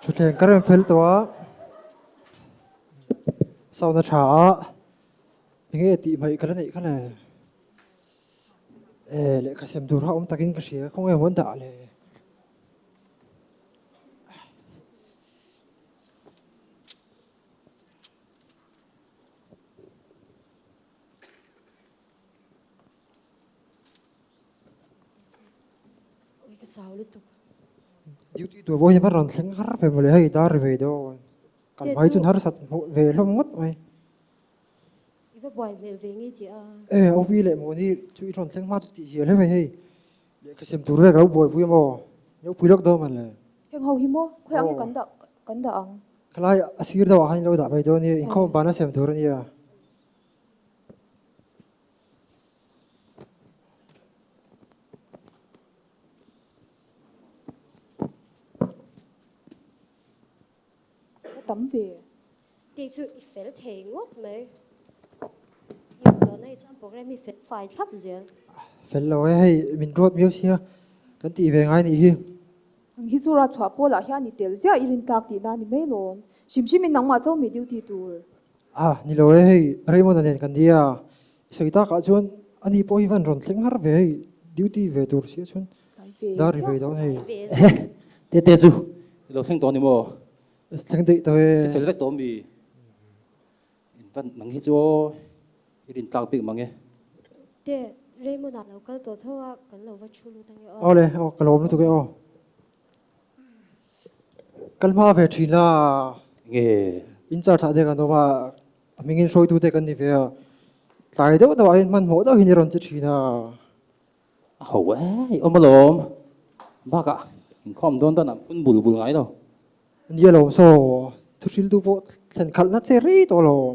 Thuthleng karem fel towa sauna tha nge ti mai kala nei kala le khasem dur ha takin ka hria khong e hon da le ôi cái sao lúc tục duty tur bo hi ban ron thleng har fe mole hai dar ve do kan mai chun har sat ve lom ngot mai cái vết bòi về về ngay thì au vi le mo ni chu I ron thleng ma chu ti hi le ve hei le khasem dur re ro boy bu mo yo puilok do man le Heng hau himo, khoi ang kanda ang. kalai asir da wa hain lo da ve do ni in khom bana sem dur ni ya Tắm về. thì chú phải thấy ngốt mấy yêu đó này trong program mình phải khắp diện fel lo hei min rot miu sia kan ti ve ngai ni hi Ang hizura chua po la hian ni tel zia irin kak ti na ni mei lom. Shim min nang ma chau mi duty tur. ni lo hei Raymond anen kan dia soita ka chuan ani po hi van ron thleng har ve hei duty ve tur sia chun Kai ve. dar ve do hei về Tê chú, lâu sinh tốn đi mò, thleng dei to he phải vét tốn bị, vẫn nắng hít cho, đi tao bị mà nghe, để rồi một lần cái tổ thôi cái lâu vật chu lu tăng cái ole o kalom nu tu ke o kalma ve thina nghe, in cha tha de kan do ma mingin soi tu te kan ni ve tai do do ai man mo do hin ron chi thina hậu ấy, ôm mà lồm, bác ạ, không đón ta nằm phun bùn bùn ngay đâu, dia lo so tu sil tu po thlen khal na che ri to lo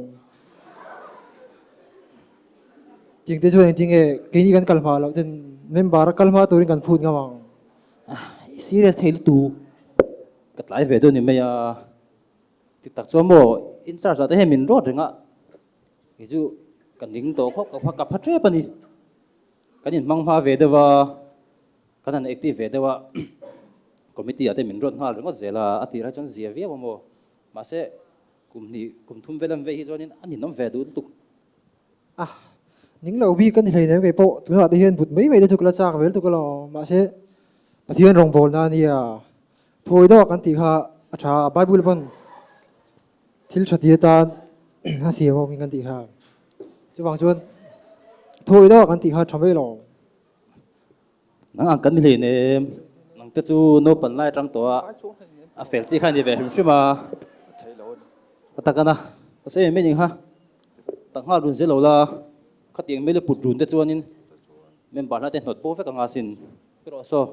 ting te chuan ting e ke ni kan kalma lo ten member kalma turin kan phut ngawang serious thấy tu, cắt lại về đâu niệm mày à, thì tắc cho mò, in sao sao thế hay mình rót rồi ngạ, cái chú, cái nín tổ khóc cái cặp phát rep anh, cái nhìn mang hoa về đâu và, cái này active về đâu và committee ở đây mình run hoa rồi ngót dễ là ở đây ra chọn dễ việc mà sẽ cùng thum về làm về cho nên anh nhìn nó về đủ tục ning lo bi kan hlei ne ke po tu ha te hian but mai mai de chukla chak vel tu ko lo ma se pathian rong bol na ni a thoi do kan ti kha atha bible ban thil thati ta ha si mo min kan ti kha chu wang chuan thoi do kan ti kha thamei lo nang ang kan hi ne nang te chu no pan lai tang to a fel chi khan ni về rồi mà ta kana sẽ mấy những ha tang ha run sẽ lâu la khát tiếng mấy le put run te chuan in men bar na ten hot po fe ka nga sin pero so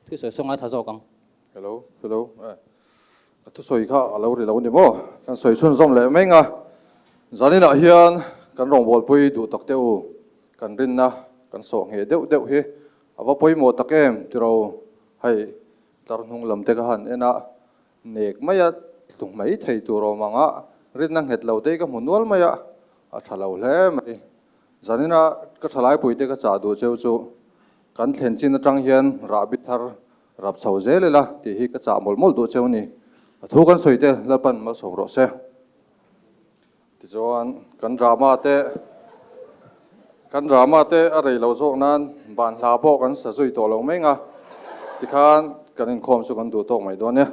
thu soi song ai tha zo kang Hello, hello. Tu soi kha alo ri lo ni mo. Kan soi chun zom le mai nga. Zani na hian kan rong bol pui du tak teu. Kan rin na kan so nge deuh deuh hi. Ava pui mo takem tiro hai tar hnung lam te ka han ena nek maya tung mai thei tu ro manga rin nang het lo te ka munual maya a thalo hle mai. Zani na ka thalai pui te ka cha du cheu chu kan thlen chin atang hian ra bit thar rap chho zel la ti hi ka cha mol mol do cheu ni thu kan soite la pan ma so ro se ti chuan kan drama te a rei lo zok nan ban hla bo kan sa zui to lo mai nga ti khan kan in khom su kan du tok mai do ne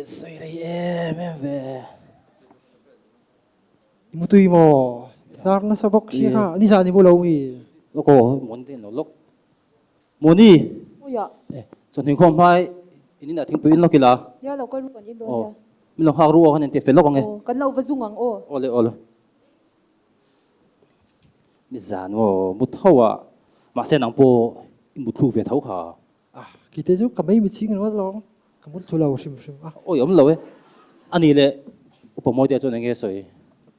soi đây em về imutui mo dar na sa bok sia kha ni sa ni bo lo mi lúc cô muốn tiền nó lúc muốn đi Oya. cho nên không phải ini là tiếng pin lo kila Ya lo ko ru kan in do oh ya. mình lo hao ruo hắn tiền phải lo con nghe Oh, kan lo va zung ang o. ole ole mi giàn wo mut thâu à mà sẽ nang po mut thu về thâu khả ki te chu ka mai mi ching ro lo ka mul thu lo sim sim ôi ông lâu ấy anh ấy lệ upamoi dia cho nên nghe soi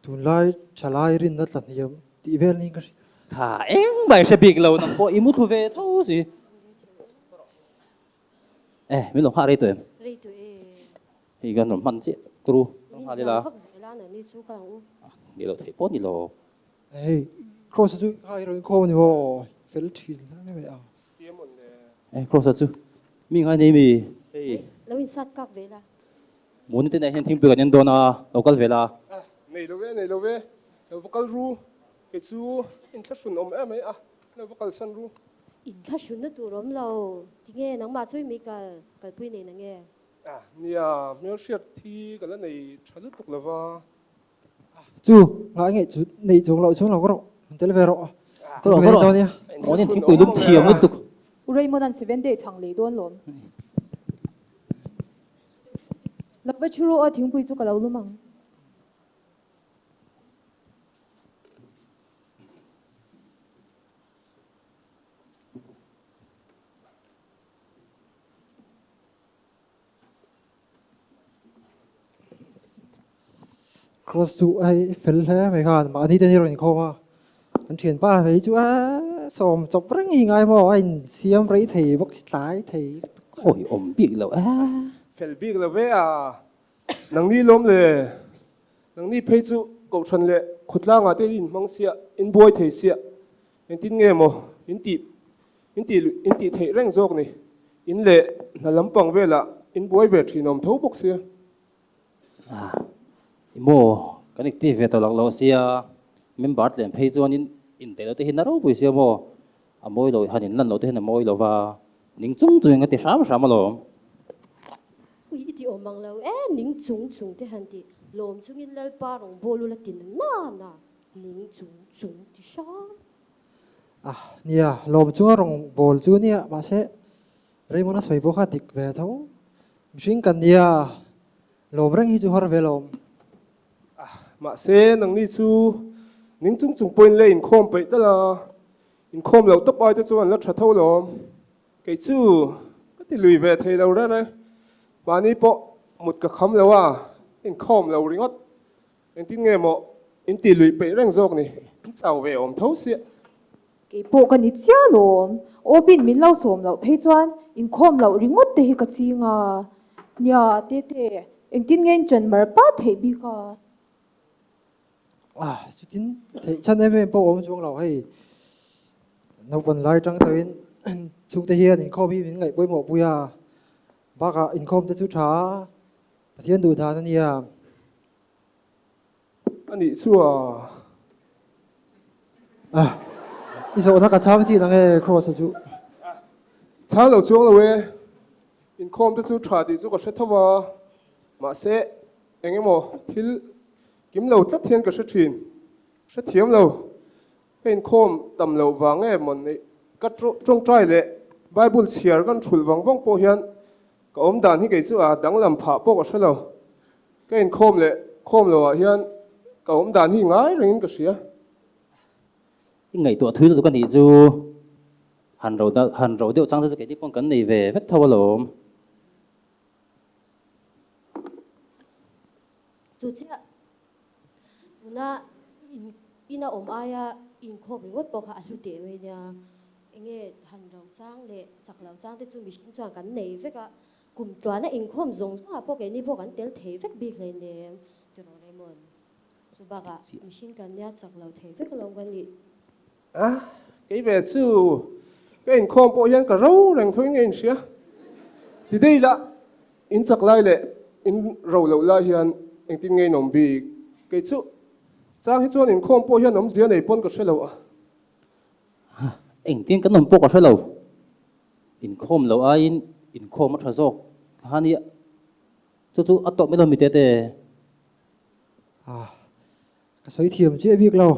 tun lai chalai rin na tlan yam ti vel ni ka thà em bài sẽ bị lâu nang po imut thu về thâu gì mình lo hạ đây tụi em rồi tụi thì gần nó mặn chứ kru đi hạ đây là phát dễ là này chú càng đi lo thấy pot đi lo ei cross chu hai ro ko ni bo fel thil na me a cross chứ mình ngay này mi Hey, lâu in sát các về là muốn tin này hiện thiên bựกันยันโดนlocal về là Nei lo ve lo vocal ru ke chu in thla sun om em ai a lo vocal san ru in khá xuống nó tụ róm lâu thì nghe nắng mà chơi mấy cái bụi này nè nghe nia me shiat thi kala nei thalu tuk lova chú ngã nghe chú này chúng lậu chúng là có đâu tele về rồi có rồi, về có rồi. đâu nhá muốn hiện thiên bự lúc thiềm lúc tục Uray mo dan 7 day chang le don lom. Lak ba churu a thing pui chu kalau lumang. cross chú ai phèn thế mày gan mà đi tên đi rồi nhỉ không à anh chuyển ba thấy chú á xòm chọc rất nghi ngại mà anh xiêm rấy thì bốc tái thì ôi ôm bị lâu fel big lo ve a nang ni lom le nang ni phei chu ko than le khutla nga te in mang sia in boy thei sia in tin nge mo in ti thei reng jok ni in le na lampang ve la in boy ve thinom tho bok sia mo cái này thì về tàu lạc lâu xia member liền pay cho in tế tới hiện nào buổi xia mo mỗi lâu hành lần lâu tới hiện mỗi lâu và những chung chung cái sao mà lo ui thì ôm mang lâu nín chung chung thế hành thì lom chung in lel pa rong bolu là tin na nín chung chung thì sao à nia lom chú rong bol chú nia mà sẽ rấy mona xoay bốc hạt tịch về thấu machine cần nia lom răng hi chú har về lom mà se nang ni chu ning chung chung point le in khom pe ta la in khom lo top ai ta chuan la tha tho lo ke chu ka ti lui ve thei lo ra na ma ni po mut ka kham lo wa in khom lo ringot in tin nge mo in ti lui pe reng jok ni in chau ve om tho sia Ke po kan ni chia lom. Obin min lau som lau phei chuan in khom lau ringot te hi ka chinga. Nia te eng tin ngen chan mar pa thei bi ka. à chú tin thấy chân em bộ ông chú lão hay nấu bần lai trăng tới chúng ta hiện in com mình ngày bôi một bùi à bác à in com tới chú trả thiên đủ thà nên à ani chu à đi số nó cả sáng chỉ là nghe cross chú cha lo chuang lo we in khom ta chu tha ti chu ka hre thawa ma se engemaw thil kim lo tlat thian ka hre thin hre thiam lo in khom tam lo wange mon ni ka trong trai le bible share kan thul wang po hian ka om dan hi ke chu dang lam pha po ka hre lo ka in khom lo hian ka om dan hi ngai ring ka sia ngày tuổi thứ cái này chú hành rồi đều trang cho cái đi phong cảnh này về vết thâu lộm chú chị na ina om aya in khop ringot bok ha lu te we nya enge han rong chang le chak lau chang te chu mi shin chang kan nei veka kum twa na in khom zong so ha pok e ni bok an tel thei vek bi le ne tu ro le mon chu ba ga mi shin kan nya chak lau thei vek long kan ni cái về chu cái in khom po hian ka ro reng thoi nge in sia ti dei la in chak lai le in ro lo la hian eng tin nge nom bi cái chu chang hi chuan in khom po hian nom zia nei pon ka hre lo anh tiên cái nằm bốc ở phía lâu in khom lâu ai in khom mất rồi hắn đi chú ở tọt mấy lần mình tê à cái sấy thiềm chứ việc lâu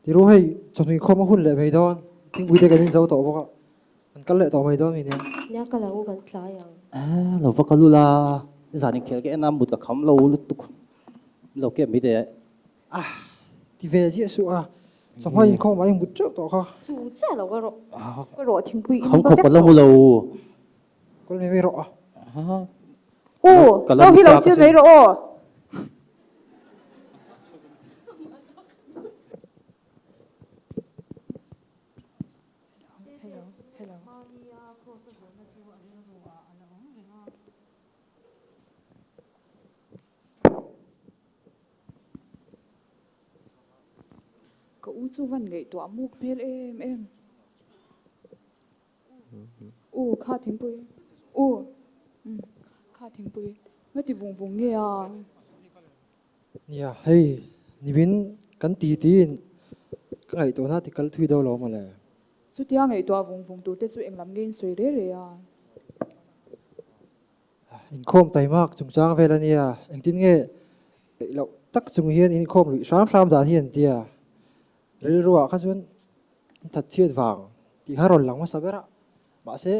thì rồi hay cho mình không có hun lệ mày đón tiếng bùi tê cái nên dấu tổ bốc anh cắt lệ tổ mày đón mình nè nya ka lau kan tla yang lâu vất cả lula giờ này kia cái nam một cái khắm lâu lúc tục lâu kia mấy tê à thì về dễ sụa à sao hay không mà anh bút trước tổ kho chú cha lau ka ro Ka ro thing pui không không có lâu lâu con mày mày rõ à Ô, Cả lau lần hi lau cha siêu cái nei ro. Ka u chu van ngei to muk phel em. U kha thing pui ô kha thing pui ngay thì vùng nghe à nia hei nibin kan ti tin ka ngai to na ti kal thui do lo ma le su tia ngay to vùng tu te su eng lam gain soi re à in khom tai mak chung chang vel ania eng tin nge pe lo tak chung hian in khom lui sam dan hian tia ril ruwa kha chun in that thiet wang ti harol lang ma sabera ba se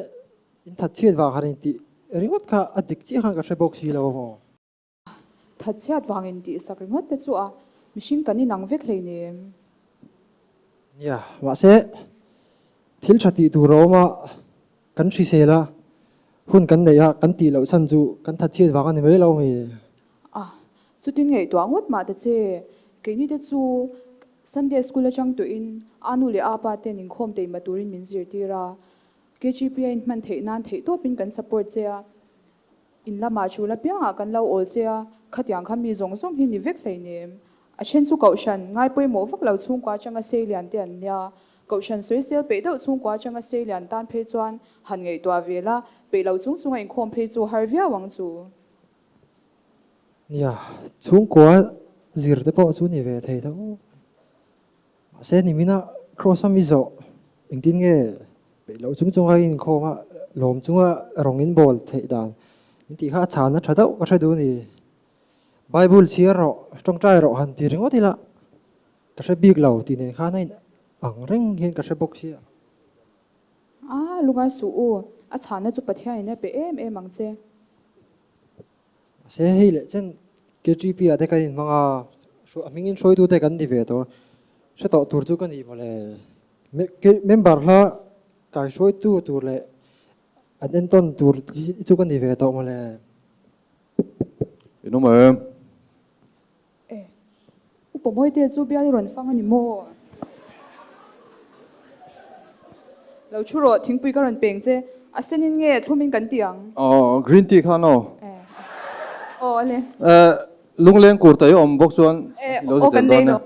in that thiet wang harin ti ringot kha adik chi hang ka she box hi lo mo thật chết vàng in đi sạc remote te chu à machine kan ni nang vek hlei ne nia ba se thil thati tu ro ma kan thri se la hun kan nei a kan ti lo chan chu kan that thiet wang ani mai lo mi à chu tin ngay to ngot ma te che ke ni te chu Sunday school achang tu in anu le apa ten in khom te maturin min zir tira KGPA in man thei nan thei to pin kan support che a in lama chu la pianga kan lo ol che a khatyang kham mi zong zong hi ni vek hlei ne a chen chu kaushan ngai poi mo vak lo chung kwa changa se lian te an nya kaushan social pe do chung kwa changa se lian tan phe chuan han ngei to vela pe lo chung chung in khom phe chu harvia wang chu nia chung kwa zir te po chu ni ve thei tho se ni mina cross am izo ing tin nge pe lo chung chung ai in khoma lom chunga rongin bol thei dan in ti kha chana thadau ka thadu ni bible chiar ro tong trai ro han ti ringo tila ka se big lo ti ne kha nai ang reng hin ka se box sia à lungai su u a chana chu pathia ine pe em ang che se hei le chen KGP ate ka in manga so amingin soi tu te kan di ve to se to tur chu kan i mole member la ka soi tu tur le an ton tur chu kan di ve to mole Ino mà em. e u po moi te chu bia ron fang ani mo lo chu ro thing pui ka ron peng che a senin nge thumin kan tiang Green tea khá nó. e o le Lung lên cột tay om bốc chuan. e o kan dei lo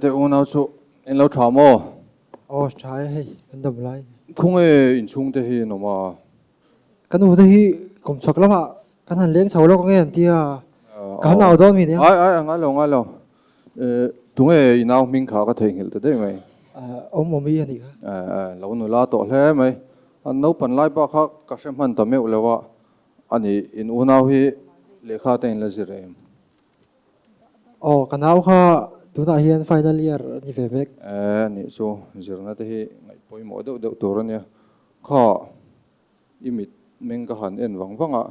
Te u nào chu. In lâu chả mò. o chai hei kan dam lai Không e in chung te hi nó mà. kan u te hi kom chak lama kan han leng chho lo ko ngen tia kan nào don mi ne Ai ngay lo. Tung e in nào mình khá cái thing hiểu te đấy mày. om mi ani ka Lâu nó la tổ thế mày. Anh nấu pan lai ba khác cả xem hẳn tầm mèo lewa. Anh in u nào hi lệ khá tên là gì rồi. o kan au kha tu na hian final year ni ve bek Ni so zirna te hi ngai poi mo deuh tur ania kha imit meng ka han en wanga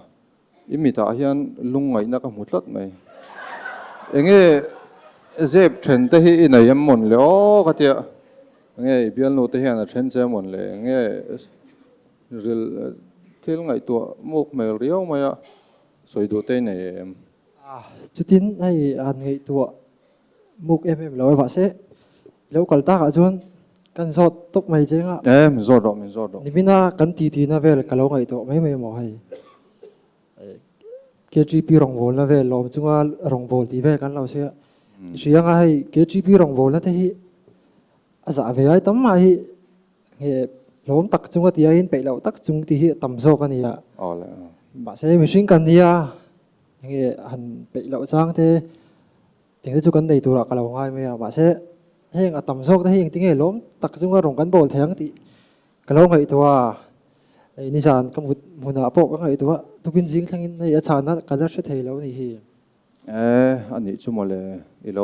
imita hian lungai na ka mutlat mai enge zep then te hi inai am mon le o ka tia enge bial no te hian a then che mon le enge ril thil ngai tu muk mel riau maya soi du te nei chutin ai an ngei tu muk em lo wa se lo kal ta ka chun kan zot tok mai chenga em zor do ni bina kan ti na vel ka lo ngai to mai mo hai KGP rong bol na vel lo chunga rong bol ti vel kan lo se sianga hai KGP rong bol na te hi aza ve ai tam mai nge lom tak chunga ti in pe lo tak chung ti hi tam zo kan ya ole ba se machine kan ya nge han pe lo chang te ting chu kan dei tu ra ka lo ngai me ba se heng atam zok te heng tinge lom tak chunga rong kan bol thang ti ka lo ngai tu a ni san kam huna po ka ngai tu a tukin jing thangin nei a chana color se thei lo ni hi ani chumo le ilo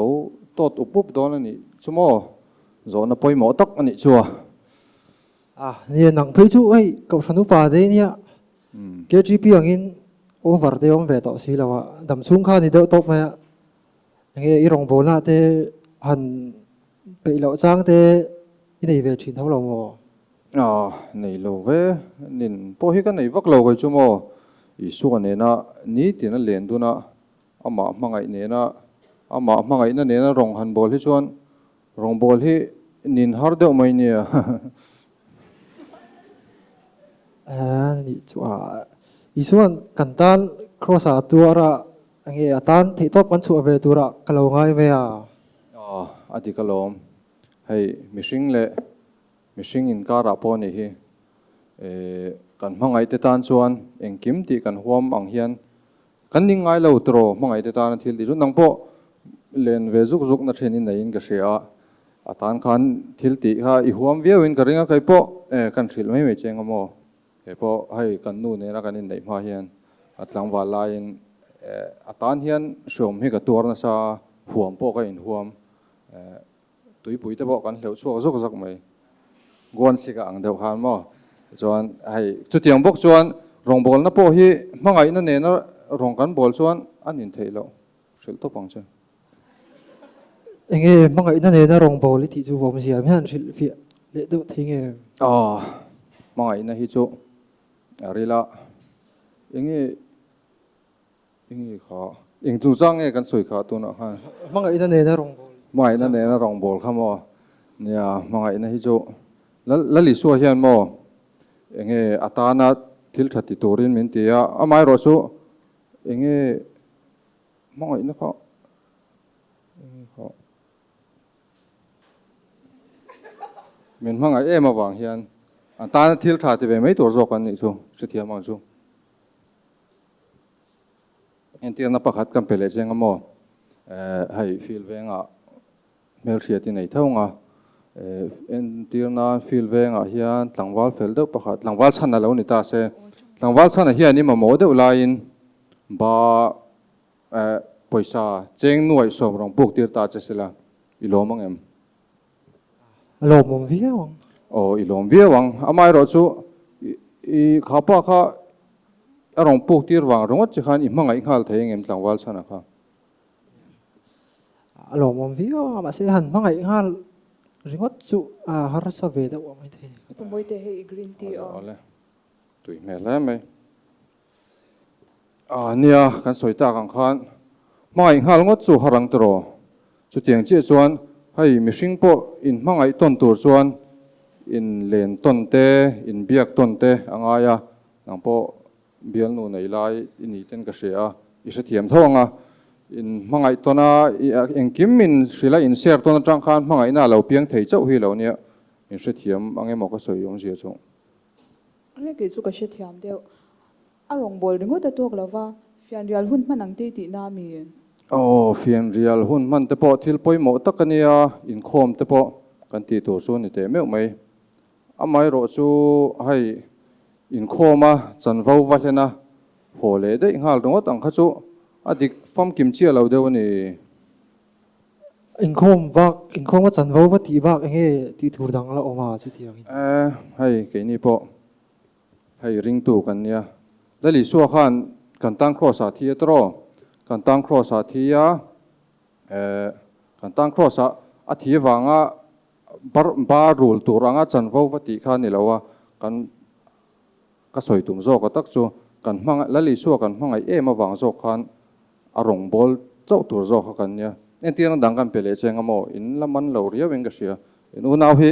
tot upup don ani chumo zona poi mo tak ani chua ni nang phei chu ai ko sanu pa de nia KGP angin over de om ve to si lawa dam chung kha ni de top ma nge i rong bol na te han pe lo chang te i nei ve thin tho lo mo nei lo ve nin po hi ka nei vak lo ga chumo i su ne na ni ti na len du na ama mangai ne na ama mangai na ne na rong han bol hi chuan rong bol hi nin har de mai nia ni chu i suan kan tan cross a tu ara nge atan thei top kan chu ve tu ra ka lo ngai ve adi kalom hei mishing in kara po ni hi kan mangai te tan chuan engkim ti kan huam ang hian kan ning ngai lo tro mangai te tan thil ti chu nang po len ve zuk zuk na thenin nei in ka hria atan khan thil ti ha I huam viewin ka ringa kai po kan thil mai mai cheng amo he po hai kan nu ne ra kan in nei ma hian atlang wa lain atan hian som he ka tur na sa huam po ka in huam tui pui te bo kan hleu chuak zuk zak mai gon sika ang deuh khan mo chuan hai chu tiang bok chuan rong bol na po hi mangai na ne na rong kan bol chuan an in thei lo hril to pang chen enge mangai na ne na rong bol li ti chu bom sia mian thil fi le do thinge mangai na hi chu arila enge kha eng chu chang e kan soi kha tu na ha mangai na ne na rong bol mangai na ne na rong bol khamo nia mangai na hi chu la li su hian mo enge atana thil thati turin min tia amai ro chu enge mangai na kha min mangai em awang hian atana thil thati ve mai tur zo kan ni chu sithia mang chu entir na pakhat kan pele cheng amo hai fil venga mel thiati nei thonga entir na fil venga hian tlangwal fel deuh pakhat tlangwal chhan lo ni ta se tlangwal chhan hian ni ma mo deuh lain ba poisa cheng nuai som rong puk tir ta chesela ilomang em lo mom viewang ilom viewang amai ro chu I khapa kha arong puk tir wang rongot chi khan I mangai ngal thei ngem tlangwal chana kha lo mom viewang ma se han mangai ngal ringot chu har sa ve da wa mai the Tumoi te hei green tea ole tui me la mai nia kan soita kang khan mangai ngal ngot chu harang tro chu tiang chi chuan hai mihring po in mangai ton tur chuan in len ton te in biak ton te angaya nang po bial nu nei lai ini ten ka hria I sa thiam thonga in mangai tona engkim min srila in share ton tang khan mangai na lo piang thei chau hi lo nia in sa thiam ange mo ka soi yong zia chu Ane ke chu ka she thiam deuh a rong bol ringo ta tok lova fian rial hun manang te ti na mi fian rial hun man te po thil poi mo takania in khom te po kan ti tur chu ni te meu mai amai ro chu hai in khoma chanvo wa hlena hole de ngal rongot ang kha chu adik fam kimchi lo de ni in khom wa chan vo wa ti bak enge ti thur dang la oma chu thiang hai ke ni po hai ring tu kan nia dali su khan kan tang cross a thi tro kan tang cross a thi ya kan tang cross a thi wanga bar rule turanga chanvo wa ti khan ni lawa kan ka soi tum zo ka tak chu kan hmang lali su kan hmangai em awang zo khan arong bol chau tur zo kha kan nia en tiang dang kan pele cheng amo in laman lo ria weng ka sia in unau hi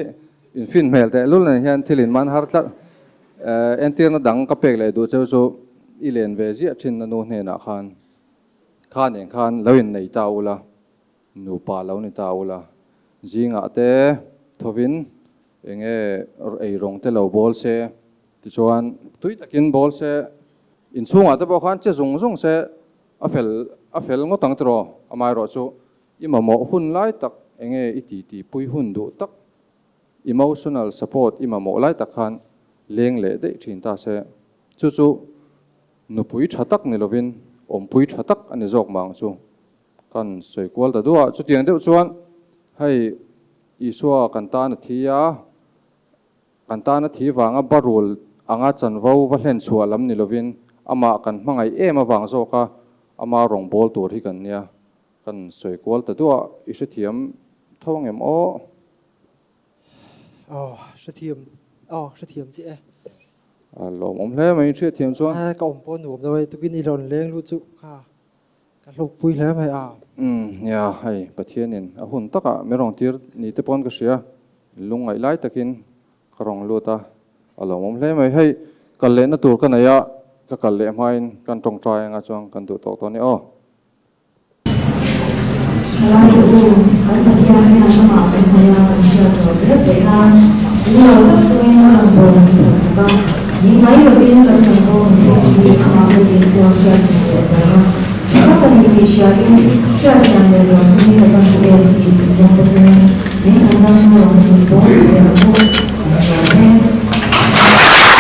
in fin mel te lul na hian thilin man har tla en tiang dang ka pek le du chau chu ilen ve zia thin na nu hne na khan loin nei ta ula nu pa lo ni ta ula jinga te thovin enge ei rong te lo bol se ti chuan tui takin bol se in chunga te bo khan che zung se a fel ngotang tro amai ro chu imamo hun lai tak enge iti pui hun du tak emotional support imamo lai tak khan leng le de thin ta se chu nu pui thatak ni lovin om pui thatak ani jok mang chu kan soi kwal da duwa chu tiang deuh chuan hai isua kan ta na thia kan ta na thi wanga barul anga chanvo wa hlen chua lam ni lovin ama kan hmangai em awang zo ka ama rong bol tur hi kan nia kan soi kwal ta duwa I sa thiam thong em sa thiam chi lo om hle mai thia thiam chuan ka om pon nu doi tu kin I ron leng lu chu ka lok pui hle mai ya hai pathianin a hun taka merong tir ni te pon ka sia lungai lai takin karong luta alo mom hle mai hei kal le na tur kan aya ka kal le main kan tong trai nga chong kan tu to ni Hãy subscribe cho kênh Ghiền Mì Gõ để không bỏ lỡ những video hấp dẫn Saka, ni mai robin kan sangko ni amang di sio share ni sama. Saka kan ni share ini share yang ni zaman ni kan kita